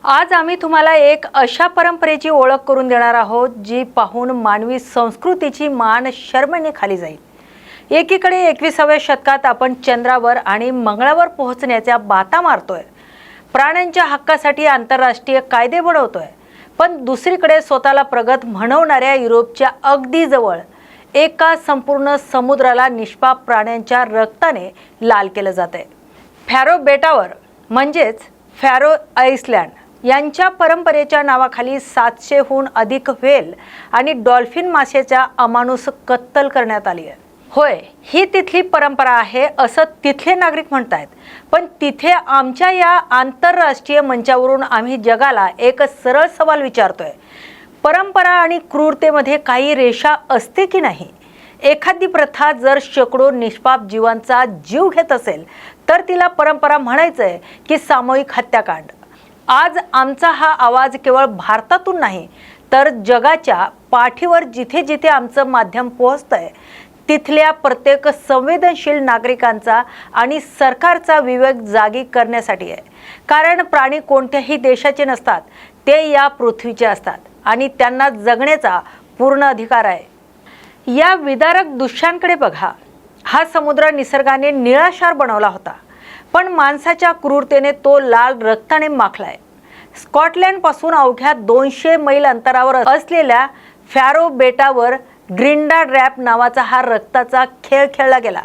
आज आम्ही तुम्हाला एक अशा परंपरेची ओळख करून देणार आहोत जी पाहून मानवी संस्कृतीची मान शर्मेने खाली जाईल। एकीकडे 21व्या शतकात आपण चंद्रावर आणि मंगळावर पोहोचण्याच्या बाता मारतोय, प्राण्यांच्या हक्कासाठी आंतरराष्ट्रीय कायदे बनवतोय, पण दुसरीकडे स्वतःला प्रगत म्हणवणाऱ्या युरोपच्या अगदी जवळ एका संपूर्ण समुद्राला निष्पाप प्राण्यांच्या रक्ताने लाल केलं जातंय। फॅरो बेटावर म्हणजेच फॅरो आइसलँड यांच्या परंपरेच्या नावाखाली 700हून अधिक व्हेल आणि डॉल्फिन माशाच्या अमानुष कत्तल करण्यात आली आहे। होय, ही तिथली परंपरा आहे असं तिथले नागरिक म्हणतात, पण तिथे आमच्या या आंतरराष्ट्रीय मंचावरून आम्ही जगाला एक सरळ सवाल विचारतोय, परंपरा आणि क्रूरतेमध्ये काही रेषा असते की नाही? एखादी प्रथा जर शेकडो निष्पाप जीवांचा जीव घेत असेल तर तिला परंपरा म्हणायचंय की सामूहिक हत्याकांड? आज आमचा हा आवाज केवळ भारतातून नाही तर जगाच्या पाठीवर जिथे जिथे आमचं माध्यम पोहोचतंय तिथल्या प्रत्येक संवेदनशील नागरिकांचा आणि सरकारचा विवेक जागी करण्यासाठी आहे। कारण प्राणी कोणत्याही देशाचे नसतात, ते या पृथ्वीचे असतात आणि त्यांना जगण्याचा पूर्ण अधिकार आहे। या विदारक दृश्यांकडे बघा। हा समुद्र निसर्गाने निळाशार बनवला होता, पण माणसाच्या क्रूरतेने तो लाल रक्ताने माखलाय। स्कॉटलँड पासून अवघ्या 200 मैल अंतरावर असलेल्या फॅरो बेटावर ग्रिंडा रॅप नावाचा हा रक्ताचा खेळ खेळला गेला।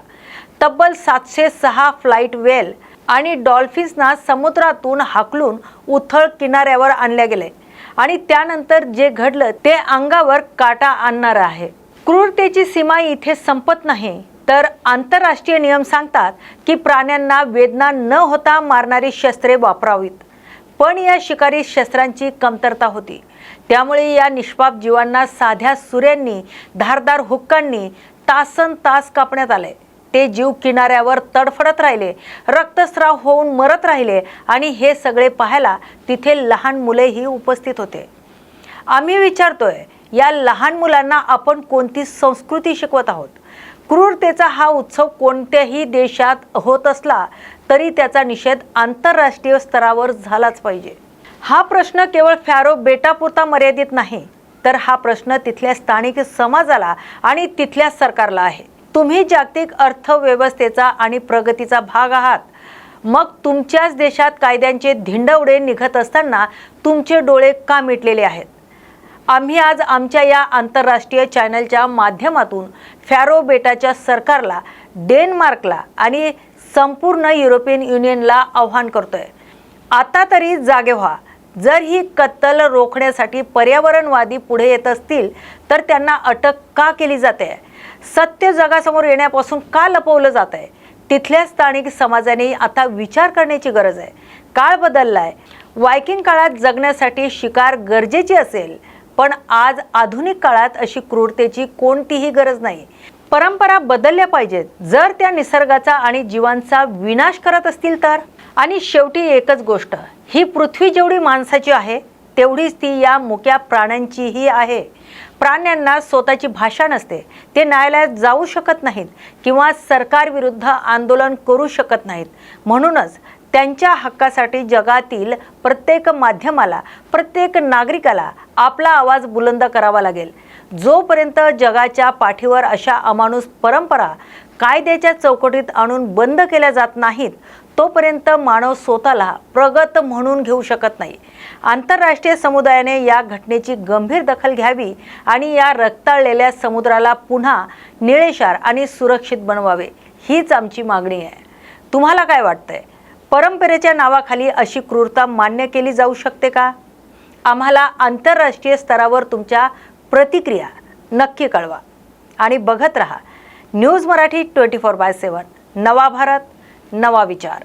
तब्बल 706 फ्लाइट व्हेल आणि डॉल्फिन्सना समुद्रातून हाकलून उथळ किनाऱ्यावर आणले गेले आणि त्यानंतर जे घडलं ते अंगावर काटा आणणारं आहे। क्रूरतेची सीमा इथे संपत नाही, तर आंतरराष्ट्रीय नियम सांगतात की प्राण्यांना वेदना न होता मारणारी शस्त्रे वापरावीत, पण या शिकारी शस्त्रांची कमतरता होती। त्यामुळे या निष्पाप जीवांना साध्या सुऱ्यांनी, धारदार हुक्कांनी तासन तास कापण्यात आले। ते जीव किनाऱ्यावर तडफडत राहिले, रक्तस्राव होऊन मरत राहिले आणि हे सगळे पाहायला तिथे लहान मुलेही उपस्थित होते। आम्ही विचारतोय, या लहान मुलांना आपण कोणती संस्कृती शिकवत आहोत? क्रूरतेचा हा उत्सव कोणत्याही देशात होत असला तरी त्याचा निषेध आंतरराष्ट्रीय स्तरावर झालाच पाहिजे। हा प्रश्न केवळ फॅरो बेटापुरता मर्यादित नाही, तर हा प्रश्न तिथल्या स्थानिक समाजाला आणि तिथल्या सरकारला आहे। तुम्ही जागतिक अर्थव्यवस्थेचा आणि प्रगतीचा भाग आहात, मग तुमच्याच देशात कायद्यांचे धिंडवडे निघत असताना तुमचे डोळे का मिटलेले आहेत? आम्ही आज आमच्या या आंतरराष्ट्रीय चॅनलच्या माध्यमातून फॅरो बेटाच्या सरकारला, डेन्मार्कला आणि संपूर्ण युरोपियन युनियनला आव्हान करतोय, आता तरी जागे व्हा। जर ही कत्तल रोखण्यासाठी पर्यावरणवादी पुढे येत असतील तर त्यांना अटक का केली जाते? सत्य जगासमोर येण्यापासून का लपवलं जात आहे? तिथल्या स्थानिक समाजाने आता विचार करण्याची गरज आहे। काळ बदललाय। वायकिंग काळात जगण्यासाठी शिकार गरजेची असेल, पण आज आधुनिक काळात अशी क्रूरतेची कोणतीही गरज नाही। परंपरा बदलल्या पाहिजेत जर त्या निसर्गाचा आणि जीवांचा विनाश करत असतील तर। आणि शेवटी एकच गोष्ट, ही पृथ्वी जेवढी माणसाची आहे तेवढीच ती या मुक्या प्राण्यांचीही आहे। प्राण्यांना स्वतःची भाषा नसते, ते न्यायालयात जाऊ शकत नाहीत किंवा सरकारविरुद्ध आंदोलन करू शकत नाहीत। म्हणूनच त्यांच्या हक्कासाठी जगातील प्रत्येक माध्यमाला, प्रत्येक नागरिकाला आपला आवाज बुलंद करावा लागेल। जोपर्यंत जगाच्या पाठीवर अशा अमानुष परंपरा कायद्याच्या चौकटीत आणून बंद केल्या जात नाहीत, तोपर्यंत मानव स्वतःला प्रगत म्हणून घेऊ शकत नाही। आंतरराष्ट्रीय समुदायाने या घटनेची गंभीर दखल घ्यावी आणि या रक्ताळलेल्या समुद्राला पुन्हा निळेशार आणि सुरक्षित बनवावे, हीच आमची मागणी आहे। तुम्हाला काय वाटतंय? परंपरेच्या नावाखाली अशी क्रूरता मान्य केली जाऊ शकते का? आम्हाला आंतरराष्ट्रीय स्तरावर तुमच्या प्रतिक्रिया नक्की कळवा आणि बघत रहा न्यूज मराठी 24/7। नवा भारत, नवा विचार।